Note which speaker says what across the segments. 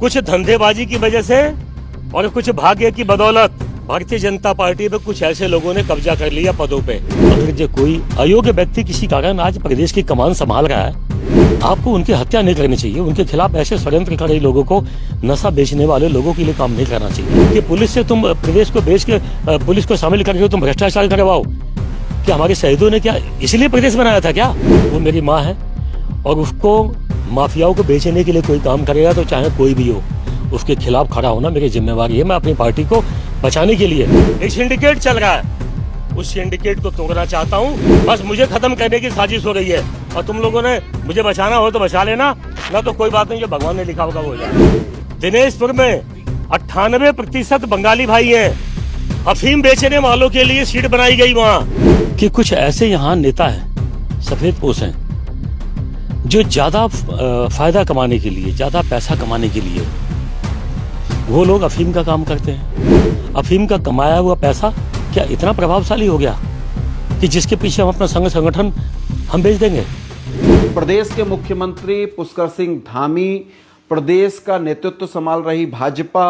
Speaker 1: कुछ धंधेबाजी की वजह से और कुछ भाग्य की बदौलत भारतीय जनता पार्टी पे कुछ ऐसे लोगों ने कब्जा कर लिया पदों पे। अगर जो कोई अयोग्य व्यक्ति किसी कारण आज प्रदेश की कमान संभाल रहा है, आपको उनकी हत्या नहीं करनी चाहिए। उनके खिलाफ ऐसे षड्यंत्र कर रहे लोगों को, नशा बेचने वाले लोगों के लिए काम नहीं करना चाहिए कि पुलिस से तुम प्रदेश को बेच के पुलिस को शामिल करके तुम भ्रष्टाचार करवाओ। क्या हमारे शहीदों ने क्या इसलिए प्रदेश बनाया था क्या? वो मेरी माँ है और उसको माफियाओं को बेचने के लिए कोई काम करेगा तो चाहे कोई भी हो, उसके खिलाफ खड़ा होना मेरी जिम्मेवारी है। मैं अपनी पार्टी को बचाने के लिए, एक सिंडिकेट चल रहा है, उस सिंडिकेट को तोड़ना चाहता हूँ। बस मुझे खत्म करने की साजिश हो रही है और तुम लोगों ने मुझे बचाना हो तो बचा लेना, ना तो कोई बात नहीं, जो भगवान ने लिखा होगा वो हो जाए। दिनेशपुर में 98% बंगाली भाई हैं। अफीम बेचने वालों के लिए सीट बनाई गई वहाँ कि कुछ ऐसे यहाँ नेता हैं, सफेदपोश हैं, जो ज्यादा फायदा कमाने के लिए, ज्यादा पैसा कमाने के लिए वो लोग अफीम का काम करते हैं। अफीम का कमाया हुआ पैसा क्या इतना प्रभावशाली हो गया कि जिसके पीछे हम अपना संगठन हम बेच देंगे?
Speaker 2: प्रदेश के मुख्यमंत्री पुष्कर सिंह धामी, प्रदेश का नेतृत्व संभाल रही भाजपा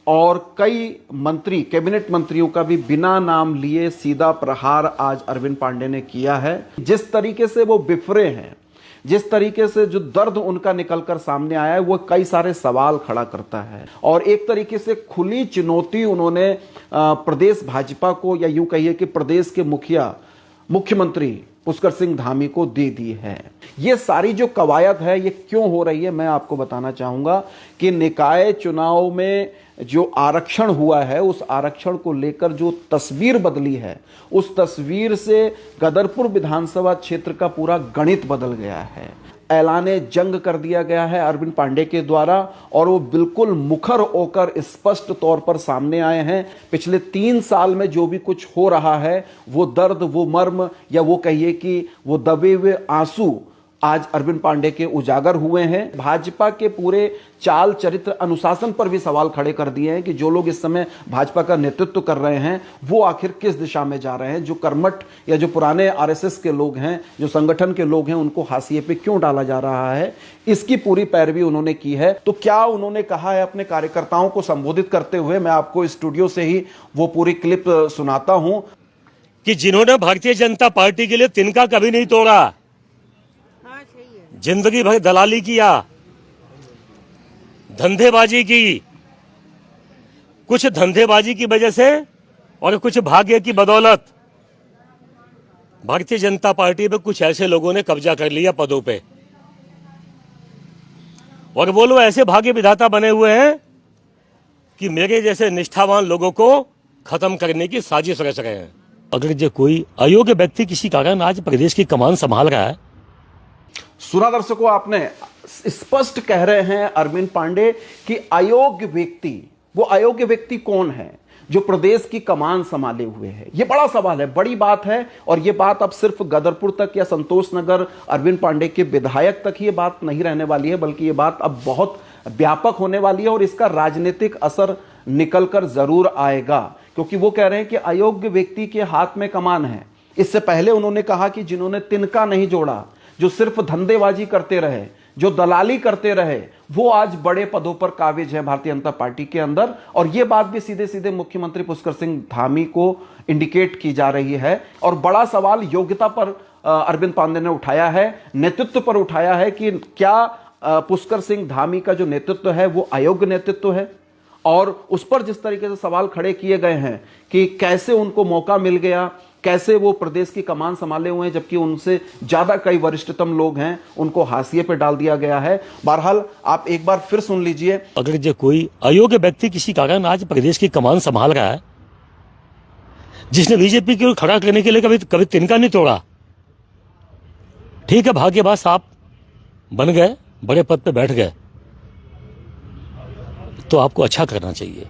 Speaker 2: और कई मंत्री, कैबिनेट मंत्रियों का भी बिना नाम लिए सीधा प्रहार आज अरविंद पांडे ने किया है। जिस तरीके से वो बिफरे हैं, जिस तरीके से जो दर्द उनका निकलकर सामने आया है, वो कई सारे सवाल खड़ा करता है और एक तरीके से खुली चुनौती उन्होंने प्रदेश भाजपा को, या यूं कहिए कि प्रदेश के मुख्यमंत्री पुष्कर सिंह धामी को दे दी है। ये सारी जो कवायद है ये क्यों हो रही है, मैं आपको बताना चाहूंगा कि निकाय चुनाव में जो आरक्षण हुआ है, उस आरक्षण को लेकर जो तस्वीर बदली है, उस तस्वीर से गदरपुर विधानसभा क्षेत्र का पूरा गणित बदल गया है। ऐलाने जंग कर दिया गया है अरविंद पांडे के द्वारा और वो बिल्कुल मुखर होकर स्पष्ट तौर पर सामने आए हैं। पिछले 3 साल में जो भी कुछ हो रहा है, वो दर्द, वो मर्म, या वो कहिए कि वो दबे हुए आंसू आज अरविंद पांडे के उजागर हुए हैं। भाजपा के पूरे चाल चरित्र, अनुशासन पर भी सवाल खड़े कर दिए हैं कि जो लोग इस समय भाजपा का नेतृत्व कर रहे हैं वो आखिर किस दिशा में जा रहे हैं। जो कर्मठ या जो पुराने आरएसएस के लोग हैं, जो संगठन के लोग हैं, उनको हाशिए पे क्यों डाला जा रहा है, इसकी पूरी पैरवी उन्होंने की है। तो क्या उन्होंने कहा है अपने कार्यकर्ताओं को संबोधित करते हुए, मैं आपको स्टूडियो से ही वो पूरी क्लिप सुनाता हूं
Speaker 1: कि जिन्होंने भारतीय जनता पार्टी के लिए तिनका कभी नहीं तोड़ा, जिंदगी भर दलाली किया, धंधेबाजी की, कुछ धंधेबाजी की वजह से और कुछ भाग्य की बदौलत भारतीय जनता पार्टी पे कुछ ऐसे लोगों ने कब्जा कर लिया पदों पे और वो लोग ऐसे भाग्य विधाता बने हुए हैं कि मेरे जैसे निष्ठावान लोगों को खत्म करने की साजिश रच रहे हैं। अगर जो कोई अयोग्य व्यक्ति किसी कारण आज प्रदेश की कमान संभाल रहा है।
Speaker 2: सुना दर्शकों, आपने स्पष्ट कह रहे हैं अरविंद पांडे कि अयोग्य व्यक्ति, वो अयोग्य व्यक्ति कौन है जो प्रदेश की कमान संभाले हुए है? ये बड़ा सवाल है, बड़ी बात है और ये बात अब सिर्फ गदरपुर तक या संतोष नगर अरविंद पांडे के विधायक तक ये बात नहीं रहने वाली है, बल्कि ये बात अब बहुत व्यापक होने वाली है और इसका राजनीतिक असर निकलकर जरूर आएगा, क्योंकि वो कह रहे हैं कि अयोग्य व्यक्ति के हाथ में कमान है। इससे पहले उन्होंने कहा कि जिन्होंने तिनका नहीं जोड़ा, जो सिर्फ धंधेबाजी करते रहे, जो दलाली करते रहे, वो आज बड़े पदों पर काबिज है भारतीय जनता पार्टी के अंदर। और ये बात भी सीधे सीधे मुख्यमंत्री पुष्कर सिंह धामी को इंडिकेट की जा रही है और बड़ा सवाल योग्यता पर अरविंद पांडे ने उठाया है, नेतृत्व पर उठाया है कि क्या पुष्कर सिंह धामी का जो नेतृत्व है वो अयोग्य नेतृत्व है। और उस पर जिस तरीके से सवाल खड़े किए गए हैं कि कैसे उनको मौका मिल गया, कैसे वो प्रदेश की कमान संभाले हुए हैं, जबकि उनसे ज्यादा कई वरिष्ठतम लोग हैं, उनको हाशिए पे डाल दिया गया है। बहरहाल आप एक बार फिर सुन लीजिए।
Speaker 1: अगर जो कोई अयोग्य व्यक्ति किसी कारण आज प्रदेश की कमान संभाल रहा है, जिसने बीजेपी को खड़ा करने के लिए कभी तिनका नहीं तोड़ा, ठीक है, भाग्यवास आप बन गए, बड़े पद पे बैठ गए, तो आपको अच्छा करना चाहिए।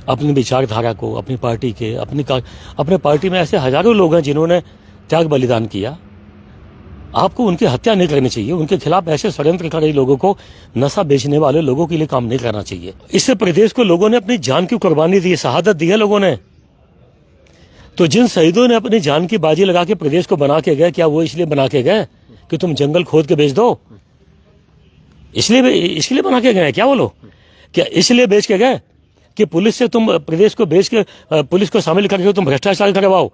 Speaker 1: अपनी विचारधारा को, अपनी पार्टी के, अपने पार्टी में ऐसे हजारों लोग हैं जिन्होंने त्याग बलिदान किया, आपको उनकी हत्या नहीं करनी चाहिए। उनके खिलाफ ऐसे षड्यंत्र कर रहे लोगों को, नशा बेचने वाले लोगों के लिए काम नहीं करना चाहिए। इससे प्रदेश को लोगों ने अपनी जान की कुर्बानी दी, शहादत दी है लोगों ने। तो जिन शहीदों ने अपनी जान की बाजी लगा के प्रदेश को बना के गए, क्या वो इसलिए बना के गए कि तुम जंगल खोद के बेच दो? इसलिए बना के गए क्या वो लोग? क्या इसलिए बेच के गए कि पुलिस से तुम प्रदेश को बेच के पुलिस को शामिल करके तुम भ्रष्टाचार करवाओ?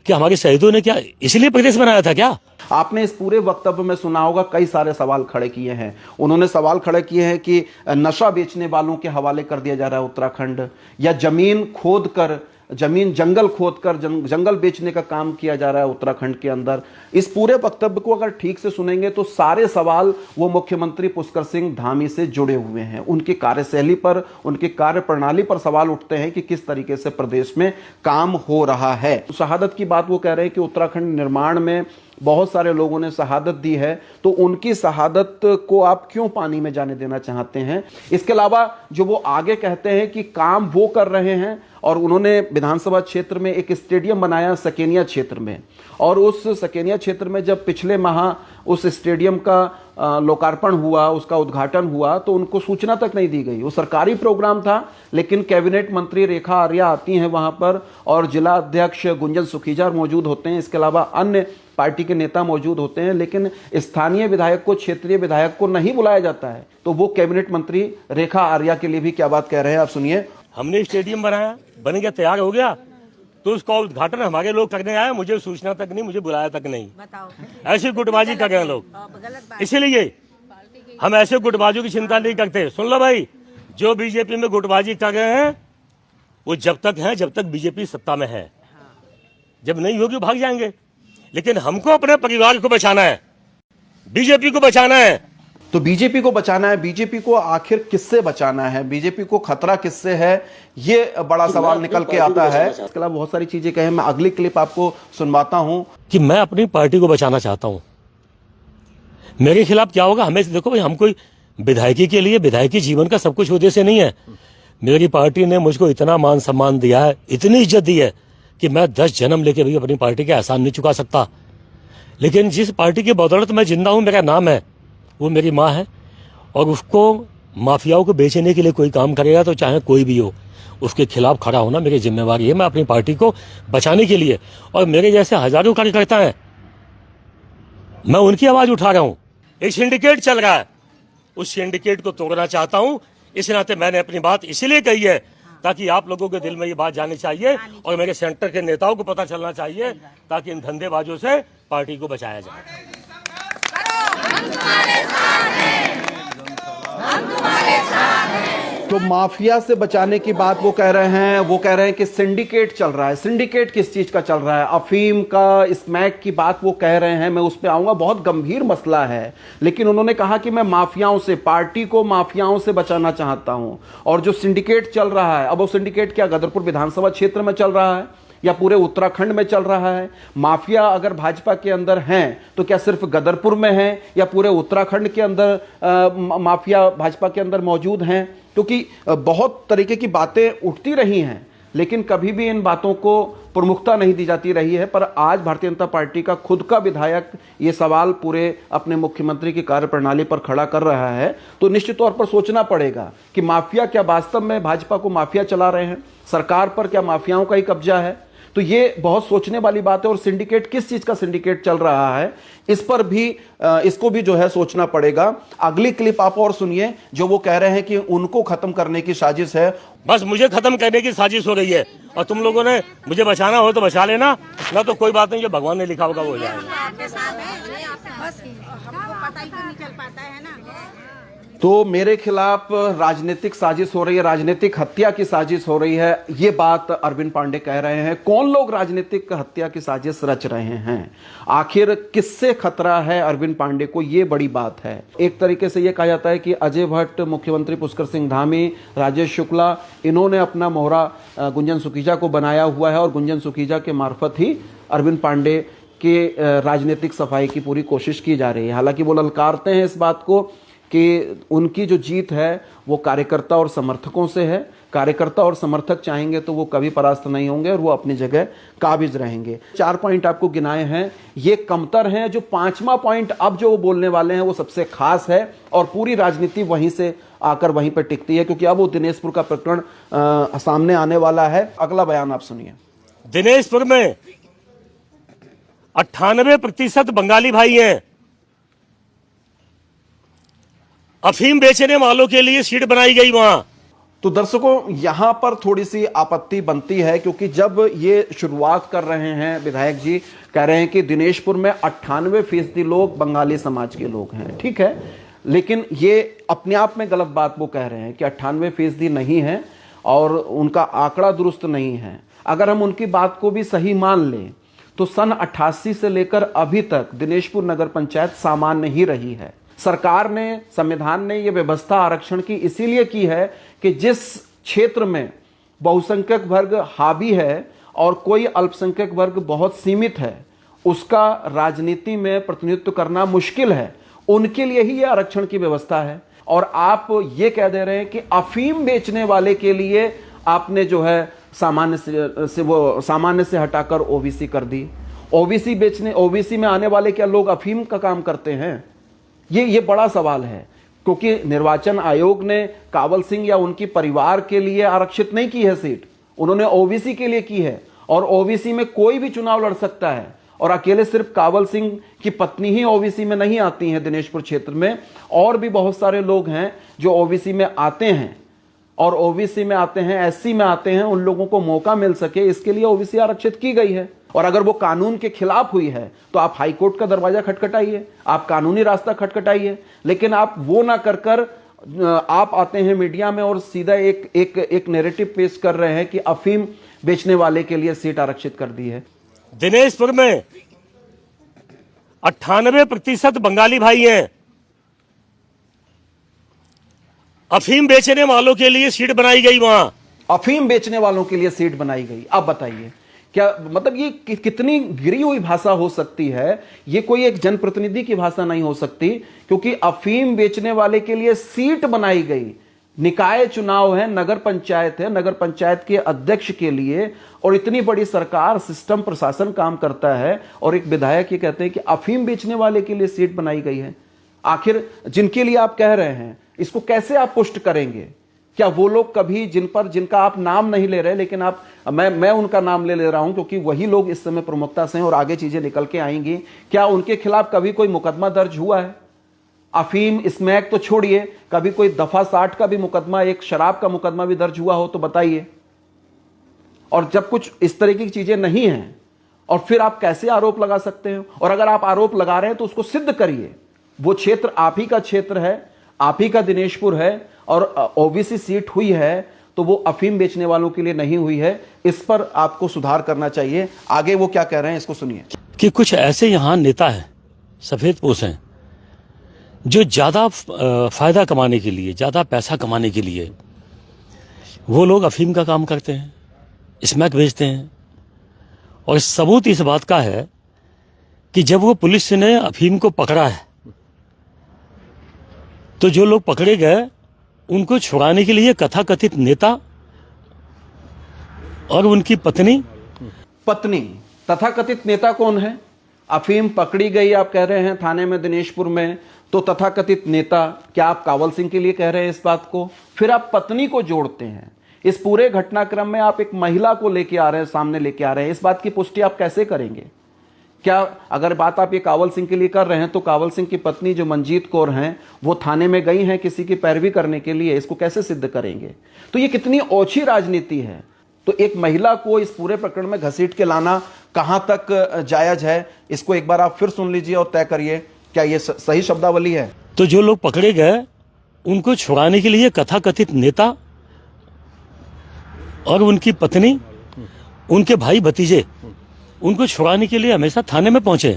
Speaker 1: क्या हमारे शहीदों ने क्या इसलिए प्रदेश बनाया था क्या?
Speaker 2: आपने इस पूरे वक्तव्य में सुना होगा, कई सारे सवाल खड़े किए हैं। उन्होंने सवाल खड़े किए हैं कि नशा बेचने वालों के हवाले कर दिया जा रहा है उत्तराखंड, या जंगल खोदकर जंगल बेचने का काम किया जा रहा है उत्तराखंड के अंदर। इस पूरे वक्तव्य को अगर ठीक से सुनेंगे तो सारे सवाल वो मुख्यमंत्री पुष्कर सिंह धामी से जुड़े हुए हैं। उनकी कार्यशैली पर, उनकी कार्य प्रणाली पर सवाल उठते हैं कि किस तरीके से प्रदेश में काम हो रहा है। शहादत की बात वो कह रहे हैं कि उत्तराखंड निर्माण में बहुत सारे लोगों ने शहादत दी है, तो उनकी शहादत को आप क्यों पानी में जाने देना चाहते हैं? इसके अलावा जो वो आगे कहते हैं कि काम वो कर रहे हैं, और उन्होंने विधानसभा क्षेत्र में एक स्टेडियम बनाया सकेनिया क्षेत्र में, और उस सकेनिया क्षेत्र में जब पिछले माह उस स्टेडियम का लोकार्पण हुआ, उसका उद्घाटन हुआ, तो उनको सूचना तक नहीं दी गई। वो सरकारी प्रोग्राम था, लेकिन कैबिनेट मंत्री रेखा आर्या आती हैं वहां पर, और जिला अध्यक्ष गुंजन सुखीजा मौजूद होते हैं, इसके अलावा अन्य पार्टी के नेता मौजूद होते हैं, लेकिन स्थानीय विधायक को, क्षेत्रीय विधायक को नहीं बुलाया जाता है। तो वो कैबिनेट मंत्री रेखा आर्या के लिए भी क्या बात कह रहे हैं, आप सुनिए।
Speaker 1: हमने स्टेडियम बनाया, बन गया, तैयार हो गया, तो उसका उद्घाटन हमारे लोग करने आए, मुझे सूचना तक नहीं, मुझे बुलाया तक नहीं। बताओ, ऐसी गुटबाजी कर रहे हैं लोग। इसीलिए हम ऐसे गुटबाजों की चिंता नहीं करते। सुन लो भाई, जो बीजेपी में गुटबाजी कर रहे हैं वो जब तक बीजेपी सत्ता में है, जब नहीं होगी भाग जाएंगे। लेकिन हमको अपने परिवार को बचाना है, बीजेपी को बचाना है।
Speaker 2: तो बीजेपी को बचाना है, बीजेपी को आखिर किससे बचाना है, बीजेपी को खतरा किससे है, ये बड़ा सवाल निकल के आता है। इसके अलावा बहुत सारी चीजें कहें, मैं अगली क्लिप आपको सुनवाता हूं
Speaker 1: कि मैं अपनी पार्टी को बचाना चाहता हूं। मेरे खिलाफ क्या होगा? हमें देखो भाई, हम कोई विधायकी के लिए, विधायकी जीवन का सब कुछ उद्देश्य नहीं है। मेरी पार्टी ने मुझको इतना मान सम्मान दिया है, इतनी इज्जत दी है कि मैं 10 जन्म लेके भी अपनी पार्टी के एहसान नहीं चुका सकता। लेकिन जिस पार्टी की बदौलत मैं जिंदा हूं, मेरा नाम है, वो मेरी माँ है, और उसको माफियाओं को बेचने के लिए कोई काम करेगा तो चाहे कोई भी हो, उसके खिलाफ खड़ा होना मेरी जिम्मेवारी है। मैं अपनी पार्टी को बचाने के लिए, और मेरे जैसे हजारों कार्यकर्ता हैं, मैं उनकी आवाज उठा रहा हूं। एक सिंडिकेट चल रहा है, उस सिंडिकेट को तोड़ना चाहता हूं। इस नाते मैंने अपनी बात इसलिए कही है ताकि आप लोगों के दिल में ये बात जानी चाहिए, और मेरे सेंटर के नेताओं को पता चलना चाहिए, ताकि इन धंधेबाजों से पार्टी को बचाया जाए।
Speaker 2: तो माफिया से बचाने की बात वो कह रहे हैं, वो कह रहे हैं कि सिंडिकेट चल रहा है। सिंडिकेट किस चीज का चल रहा है? अफीम का, स्मैक की बात वो कह रहे हैं, मैं उस पर आऊंगा, बहुत गंभीर मसला है। लेकिन उन्होंने कहा कि मैं माफियाओं से, पार्टी को माफियाओं से बचाना चाहता हूं। और जो सिंडिकेट चल रहा है, अब वो सिंडिकेट क्या गदरपुर विधानसभा क्षेत्र में चल रहा है या पूरे उत्तराखंड में चल रहा है? माफिया अगर भाजपा के अंदर हैं तो क्या सिर्फ गदरपुर में है, या पूरे उत्तराखंड के अंदर माफिया भाजपा के अंदर मौजूद हैं? क्योंकि बहुत तरीके की बातें उठती रही हैं, लेकिन कभी भी इन बातों को प्रमुखता नहीं दी जाती रही है। पर आज भारतीय जनता पार्टी का खुद का विधायक ये सवाल पूरे अपने मुख्यमंत्री की कार्यप्रणाली पर खड़ा कर रहा है, तो निश्चित तौर पर सोचना पड़ेगा कि माफिया क्या वास्तव में भाजपा को माफिया चला रहे हैं, सरकार पर क्या माफियाओं का ही कब्जा है? तो ये बहुत सोचने वाली बात है। और सिंडिकेट, किस चीज का सिंडिकेट चल रहा है, इस पर भी, इसको भी जो है सोचना पड़ेगा। अगली क्लिप आप और सुनिए, जो वो कह रहे हैं कि उनको खत्म करने की साजिश है।
Speaker 1: बस मुझे खत्म करने की साजिश हो रही है, और तुम लोगों ने मुझे बचाना हो तो बचा लेना, ना तो कोई बात नहीं, जो भगवान ने लिखा होगा वो हो जाएगा।
Speaker 2: तो मेरे खिलाफ राजनीतिक साजिश हो रही है, राजनीतिक हत्या की साजिश हो रही है, ये बात अरविंद पांडे कह रहे हैं। कौन लोग राजनीतिक हत्या की साजिश रच रहे हैं, आखिर किससे खतरा है अरविंद पांडे को, ये बड़ी बात है। एक तरीके से ये कहा जाता है कि अजय भट्ट, मुख्यमंत्री पुष्कर सिंह धामी, राजेश शुक्ला, इन्होंने अपना मोहरा गुंजन सुखीजा को बनाया हुआ है, और गुंजन सुखीजा के मार्फत ही अरविंद पांडे के राजनीतिक सफाई की पूरी कोशिश की जा रही है। हालांकि वो ललकारते हैं इस बात को कि उनकी जो जीत है वो कार्यकर्ता और समर्थकों से है। कार्यकर्ता और समर्थक चाहेंगे तो वो कभी परास्त नहीं होंगे, और वो अपनी जगह काबिज रहेंगे। 4 पॉइंट आपको गिनाए हैं, ये कमतर हैं। जो 5वां पॉइंट अब जो वो बोलने वाले हैं वो सबसे खास है, और पूरी राजनीति वहीं से आकर वहीं पर टिकती है, क्योंकि अब वो दिनेशपुर का प्रकरण सामने आने वाला है। अगला बयान आप सुनिए।
Speaker 1: दिनेशपुर में 98% बंगाली भाई हैं। अफीम बेचने वालों के लिए सीट बनाई गई वहां।
Speaker 2: तो दर्शकों, यहां पर थोड़ी सी आपत्ति बनती है, क्योंकि जब ये शुरुआत कर रहे हैं विधायक जी, कह रहे हैं कि दिनेशपुर में 98% लोग बंगाली समाज के लोग हैं। ठीक है, लेकिन ये अपने आप में गलत बात वो कह रहे हैं कि 98% नहीं है और उनका आंकड़ा दुरुस्त नहीं है। अगर हम उनकी बात को भी सही मान लें तो सन 88 से लेकर अभी तक दिनेशपुर नगर पंचायत सामान्य ही रही है। सरकार ने, संविधान ने यह व्यवस्था आरक्षण की इसीलिए की है कि जिस क्षेत्र में बहुसंख्यक वर्ग हावी है और कोई अल्पसंख्यक वर्ग बहुत सीमित है, उसका राजनीति में प्रतिनिधित्व करना मुश्किल है, उनके लिए ही यह आरक्षण की व्यवस्था है। और आप ये कह दे रहे हैं कि अफीम बेचने वाले के लिए आपने जो है सामान्य से हटाकर ओबीसी कर दी। ओबीसी में आने वाले क्या लोग अफीम का काम करते हैं? ये बड़ा सवाल है, क्योंकि निर्वाचन आयोग ने कावल सिंह या उनकी परिवार के लिए आरक्षित नहीं की है सीट, उन्होंने ओबीसी के लिए की है। और ओबीसी में कोई भी चुनाव लड़ सकता है, और अकेले सिर्फ कावल सिंह की पत्नी ही ओबीसी में नहीं आती हैं दिनेशपुर क्षेत्र में, और भी बहुत सारे लोग हैं जो ओबीसी में आते हैं, और ओबीसी में आते हैं, एससी में आते हैं। उन लोगों को मौका मिल सके, इसके लिए ओबीसी आरक्षित की गई है। और अगर वो कानून के खिलाफ हुई है तो आप हाईकोर्ट का दरवाजा खटखटाइए, आप कानूनी रास्ता खटखटाइए, लेकिन आप वो ना कर आप आते हैं मीडिया में और सीधा एक नैरेटिव पेश कर रहे हैं कि अफीम बेचने वाले के लिए सीट आरक्षित कर दी है।
Speaker 1: दिनेशपुर में 98% बंगाली भाई हैं। अफीम बेचने वालों के लिए सीट बनाई गई वहां।
Speaker 2: अफीम बेचने वालों के लिए सीट बनाई गई। अब बताइए, क्या मतलब ये कितनी गिरी हुई भाषा हो सकती है? ये कोई एक जनप्रतिनिधि की भाषा नहीं हो सकती, क्योंकि अफीम बेचने वाले के लिए सीट बनाई गई। निकाय चुनाव है, नगर पंचायत है, नगर पंचायत के अध्यक्ष के लिए, और इतनी बड़ी सरकार, सिस्टम, प्रशासन काम करता है, और एक विधायक ये कहते हैं कि अफीम बेचने वाले के लिए सीट बनाई गई है। आखिर जिनके लिए आप कह रहे हैं, इसको कैसे आप पुष्ट करेंगे? क्या वो लोग कभी जिनका आप नाम नहीं ले रहे, लेकिन मैं उनका नाम ले रहा हूं क्योंकि वही लोग इस समय प्रमुखता से हैं और आगे चीजें निकल के आएंगी, क्या उनके खिलाफ कभी कोई मुकदमा दर्ज हुआ है? अफीम, स्मैक तो छोड़िए, कभी कोई दफा 60 का भी मुकदमा, एक शराब का मुकदमा भी दर्ज हुआ हो तो बताइए। और जब कुछ इस तरह की चीजें नहीं हैं, और फिर आप कैसे आरोप लगा सकते हैं? और अगर आप आरोप लगा रहे हैं तो उसको सिद्ध करिए। वो क्षेत्र आप ही का क्षेत्र है, आप ही का दिनेशपुर है, और ओबीसी सीट हुई है तो वो अफीम बेचने वालों के लिए नहीं हुई है। इस पर आपको सुधार करना चाहिए। आगे वो क्या कह रहे हैं, इसको सुनिए।
Speaker 1: कि कुछ ऐसे यहां नेता हैं, सफेदपोश हैं, जो ज्यादा फायदा कमाने के लिए, ज्यादा पैसा कमाने के लिए वो लोग अफीम का काम करते हैं, स्मैक बेचते हैं। और सबूत इस बात का है कि जब वो पुलिस ने अफीम को पकड़ा है तो जो लोग पकड़े गए उनको छुड़ाने के लिए कथाकथित नेता और उनकी पत्नी
Speaker 2: तथाकथित नेता कौन है? अफीम पकड़ी गई आप कह रहे हैं थाने में दिनेशपुर में, तो तथाकथित नेता, क्या आप कावल सिंह के लिए कह रहे हैं इस बात को? फिर आप पत्नी को जोड़ते हैं। इस पूरे घटनाक्रम में आप एक महिला को लेके आ रहे हैं, सामने लेके आ रहे हैं। इस बात की पुष्टि आप कैसे करेंगे? क्या अगर बात आप ये कावल सिंह के लिए कर रहे हैं तो कावल सिंह की पत्नी जो मंजीत कौर हैं वो थाने में गई हैं किसी की पैरवी करने के लिए, इसको कैसे सिद्ध करेंगे? तो ये कितनी ओछी राजनीति है। तो एक महिला को इस पूरे प्रकरण में घसीट के लाना कहां तक जायज है, इसको एक बार आप फिर सुन लीजिए और तय करिए क्या ये सही शब्दावली है।
Speaker 1: तो जो लोग पकड़े गए उनको छुड़ाने के लिए कथाकथित नेता और उनकी पत्नी, उनके भाई भतीजे, उनको छुड़ाने के लिए हमेशा थाने में पहुंचे।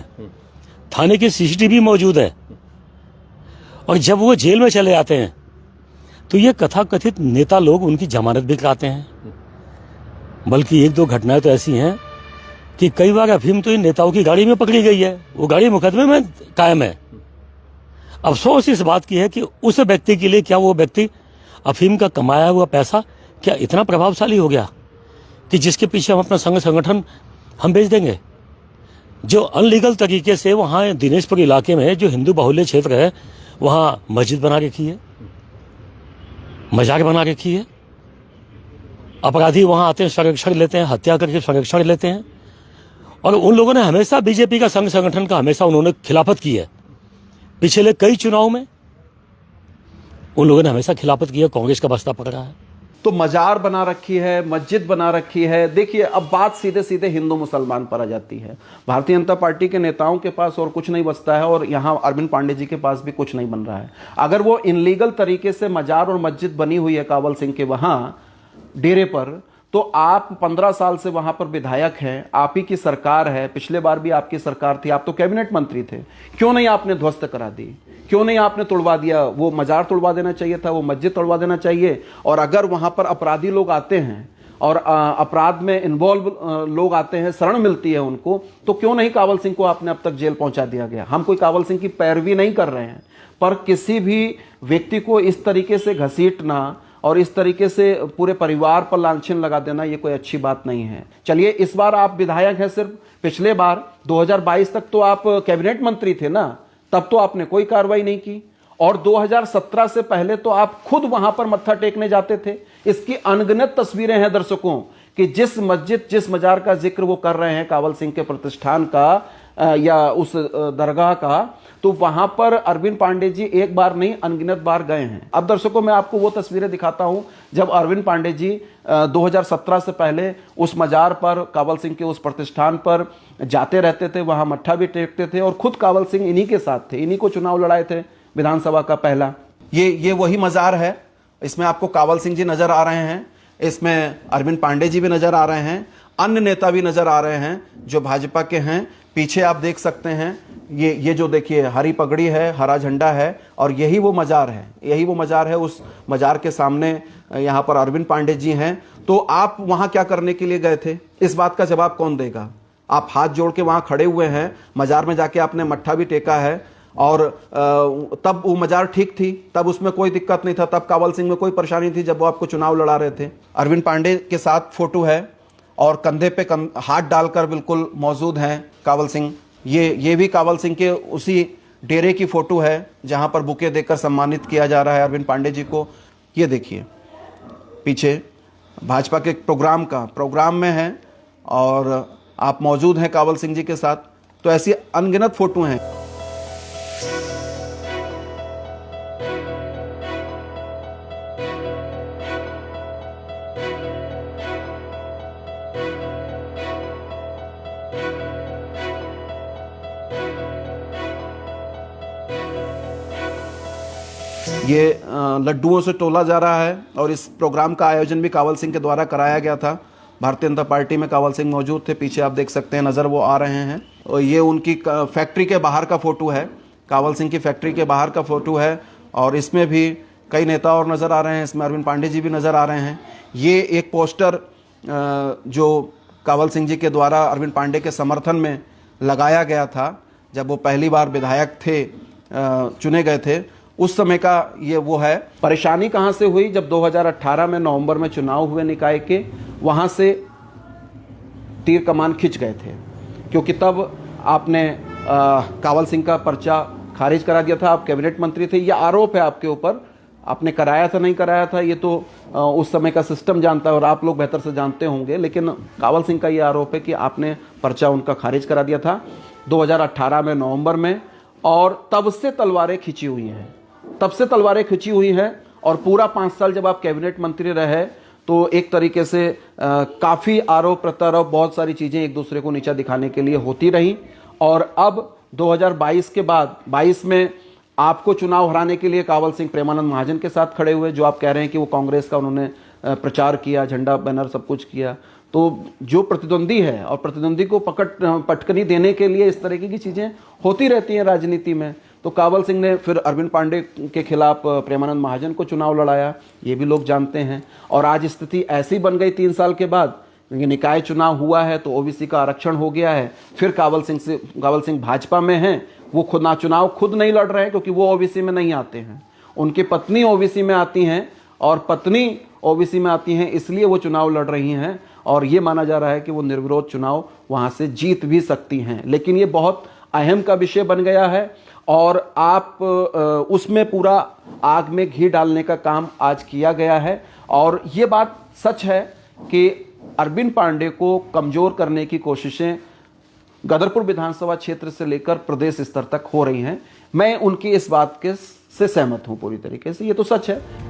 Speaker 1: थाने के सीसीटीवी मौजूद है, और जब वो जेल में चले आते हैं तो ये कथाकथित नेता लोग उनकी जमानत भी कराते हैं। बल्कि एक दो घटनाएं तो ऐसी हैं कि कई बार अफीम तो इन नेताओं की गाड़ी में पकड़ी गई है, वो गाड़ी मुकदमे में कायम है। अफसोस इस बात की है कि उस व्यक्ति के लिए, क्या वो व्यक्ति अफीम का कमाया हुआ पैसा क्या इतना प्रभावशाली हो गया कि जिसके पीछे हम अपना संगठन हम बेच देंगे? जो अनलीगल तरीके से वहाँ दिनेशपुर इलाके में जो हिंदू बाहुल्य क्षेत्र है वहाँ मस्जिद बना रखी है, मजार बना रखी है, अपराधी वहाँ आते हैं, संरक्षण लेते हैं, हत्या करके संरक्षण लेते हैं। और उन लोगों ने हमेशा बीजेपी का संगठन का हमेशा उन्होंने खिलाफत की है। पिछले कई चुनाव में उन लोगों ने हमेशा खिलाफत की है, कांग्रेस का बस्ता पकड़ा है।
Speaker 2: तो मजार बना रखी है, मस्जिद बना रखी है। देखिए, अब बात सीधे सीधे हिंदू मुसलमान पर आ जाती है। भारतीय जनता पार्टी के नेताओं के पास और कुछ नहीं बचता है, और यहाँ अरविंद पांडे जी के पास भी कुछ नहीं बन रहा है। अगर वो इनलीगल तरीके से मजार और मस्जिद बनी हुई है कावल सिंह के वहाँ डेरे पर, तो आप 15 साल से वहां पर विधायक हैं, आप ही की सरकार है, पिछले बार भी आपकी सरकार थी, आप तो कैबिनेट मंत्री थे, क्यों नहीं आपने ध्वस्त करा दी? क्यों नहीं आपने तोड़वा दिया? वो मजार तोड़वा देना चाहिए था, वो मस्जिद तोड़वा देना चाहिए। और अगर वहां पर अपराधी लोग आते हैं और अपराध में इन्वॉल्व लोग आते हैं, शरण मिलती है उनको, तो क्यों नहीं कावल सिंह को आपने अब तक जेल पहुंचा दिया गया? हम कोई कावल सिंह की पैरवी नहीं कर रहे हैं, पर किसी भी व्यक्ति को इस तरीके से घसीटना और इस तरीके से पूरे परिवार पर लांछन लगा देना, ये कोई अच्छी बात नहीं है। चलिए, इस बार आप विधायक हैं सिर्फ, पिछले बार 2022 तक तो आप कैबिनेट मंत्री थे ना, तब तो आपने कोई कार्रवाई नहीं की। और 2017 से पहले तो आप खुद वहां पर मत्था टेकने जाते थे। इसकी अनगिनत तस्वीरें हैं दर्शकों कि जिस मस्जिद, जिस मजार का जिक्र वो कर रहे हैं कावल सिंह के प्रतिष्ठान का या उस दरगाह का, तो वहां पर अरविंद पांडे जी एक बार नहीं अनगिनत बार गए हैं। अब दर्शकों, मैं आपको वो तस्वीरें दिखाता हूं जब अरविंद पांडे जी 2017 से पहले उस मजार पर, कावल सिंह के उस प्रतिष्ठान पर जाते रहते थे, वहां मट्ठा भी टेकते थे, और खुद कावल सिंह इन्हीं के साथ थे, इन्हीं को चुनाव लड़ाए थे विधानसभा का पहला। ये वही मजार है। इसमें आपको कावल सिंह जी नजर आ रहे हैं, इसमें अरविंद पांडे जी भी नजर आ रहे हैं, अन्य नेता भी नजर आ रहे हैं जो भाजपा के हैं। पीछे आप देख सकते हैं, ये जो देखिए हरी पगड़ी है, हरा झंडा है, और यही वो मजार है, यही वो मजार है। उस मजार के सामने यहाँ पर अरविंद पांडे जी हैं। तो आप वहाँ क्या करने के लिए गए थे, इस बात का जवाब कौन देगा? आप हाथ जोड़ के वहाँ खड़े हुए हैं, मजार में जाके आपने मट्ठा भी टेका है, और तब वो मजार ठीक थी, तब उसमें कोई दिक्कत नहीं था, तब कावल सिंह में कोई परेशानी थी जब वो आपको चुनाव लड़ा रहे थे। अरविंद पांडे के साथ फोटो है और कंधे पे हाथ डालकर बिल्कुल मौजूद हैं कावल सिंह। ये भी कावल सिंह के उसी डेरे की फोटो है जहां पर बुके देकर सम्मानित किया जा रहा है अरविंद पांडे जी को। ये देखिए पीछे भाजपा के प्रोग्राम में है और आप मौजूद हैं कावल सिंह जी के साथ। तो ऐसी अनगिनत फोटो हैं। ये लड्डुओं से तोला जा रहा है, और इस प्रोग्राम का आयोजन भी कावल सिंह के द्वारा कराया गया था। भारतीय जनता पार्टी में कावल सिंह मौजूद थे। पीछे आप देख सकते हैं, नज़र वो आ रहे हैं, और ये उनकी फैक्ट्री के बाहर का फोटो है, कावल सिंह की फैक्ट्री के बाहर का फोटो है, और इसमें भी कई नेता और नज़र आ रहे हैं, इसमें अरविंद पांडे जी भी नज़र आ रहे हैं। ये एक पोस्टर जो कावल सिंह जी के द्वारा अरविंद पांडे के समर्थन में लगाया गया था जब वो पहली बार विधायक थे, चुने गए थे, उस समय का ये वो है। परेशानी कहाँ से हुई? जब 2018 में नवंबर में चुनाव हुए निकाय के, वहाँ से तीर कमान खिंच गए थे, क्योंकि तब आपने कावल सिंह का पर्चा खारिज करा दिया था। आप कैबिनेट मंत्री थे, ये आरोप है आपके ऊपर। आपने कराया था नहीं कराया था ये तो उस समय का सिस्टम जानता है और आप लोग बेहतर से जानते होंगे, लेकिन कावल सिंह का ये आरोप है कि आपने पर्चा उनका खारिज करा दिया था 2018 में नवंबर में, और तब से तलवारें खिंची हुई हैं, तब से तलवारें खिंची हुई हैं। और पूरा 5 साल जब आप कैबिनेट मंत्री रहे तो एक तरीके से काफ़ी आरोप प्रत्यारोप, बहुत सारी चीज़ें एक दूसरे को नीचा दिखाने के लिए होती रही। और अब 2022 के बाद 22 में आपको चुनाव हराने के लिए कावल सिंह प्रेमानंद महाजन के साथ खड़े हुए, जो आप कह रहे हैं कि वो कांग्रेस का उन्होंने प्रचार किया, झंडा बैनर सब कुछ किया। तो जो प्रतिद्वंदी है और प्रतिद्वंदी को पटकनी देने के लिए इस तरीके की चीज़ें होती रहती हैं राजनीति में। तो कावल सिंह ने फिर अरविंद पांडे के खिलाफ प्रेमानंद महाजन को चुनाव लड़ाया, ये भी लोग जानते हैं। और आज स्थिति ऐसी बन गई 3 साल के बाद, क्योंकि निकाय चुनाव हुआ है तो ओबीसी का आरक्षण हो गया है। फिर कावल सिंह भाजपा में हैं, वो चुनाव खुद नहीं लड़ रहे हैं क्योंकि वो ओबीसी में नहीं आते हैं, उनकी पत्नी ओबीसी में आती हैं, और पत्नी ओबीसी में आती हैं, इसलिए वो चुनाव लड़ रही हैं। और ये माना जा रहा है कि वो निर्विरोध चुनाव वहाँ से जीत भी सकती हैं। लेकिन ये बहुत अहम का विषय बन गया है, और आप उसमें पूरा आग में घी डालने का काम आज किया गया है। और ये बात सच है कि अरविंद पांडे को कमज़ोर करने की कोशिशें गदरपुर विधानसभा क्षेत्र से लेकर प्रदेश स्तर तक हो रही हैं। मैं उनकी इस बात के से सहमत हूं पूरी तरीके से, ये तो सच है।